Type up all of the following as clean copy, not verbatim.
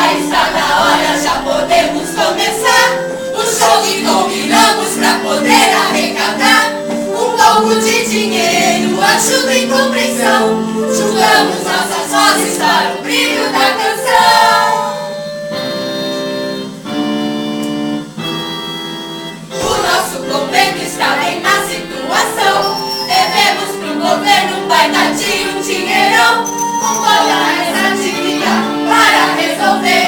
Já está na hora, já podemos começar o show que combinamos pra poder arrecadar um pouco de dinheiro, ajuda e compreensão. Juntamos nossas vozes para o brilho da canção. O nosso convento está bem na situação. Devemos pro governo um baita de um dinheirão. Com toda essa dívida para resolver,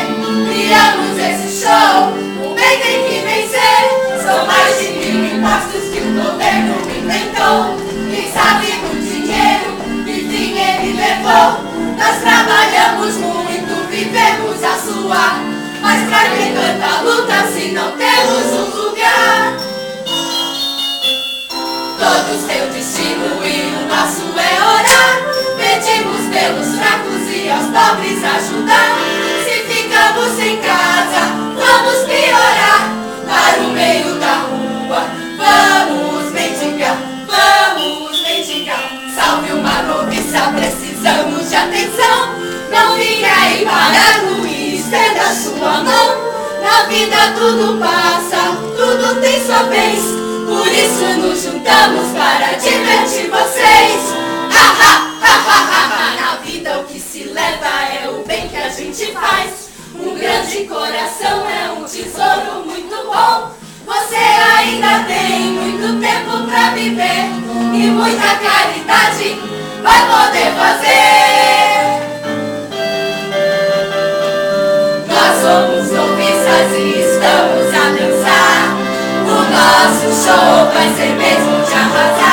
criamos esse show. O bem tem que vencer. São mais de 1000 impostos que o governo inventou. Quem sabe com dinheiro, enfim ele levou. Nós trabalhamos muito, vivemos a suar. Mas pra que tanta luta se não temos um lugar? Todos têm um destino e o nosso é orar. Pedimos pelos fracos e aos pobres ajudar. Se ficamos em casa, vamos piorar. Para o meio da rua, vamos mendigar, vamos mendigar. Salve uma noviça, precisamos de atenção. Não fique aí parado e estenda sua mão. Na vida tudo passa, tudo tem sua vez. Por isso nos juntamos para divertir vocês. Ha, ha, ha, ha, ha. Na vida o que se leva é o bem que a gente faz. Um grande coração é um tesouro muito bom. Você ainda tem muito tempo pra viver e muita caridade vai poder fazer. Nós somos noviças e estamos a dançar. O nosso show vai ser mesmo de arrasar.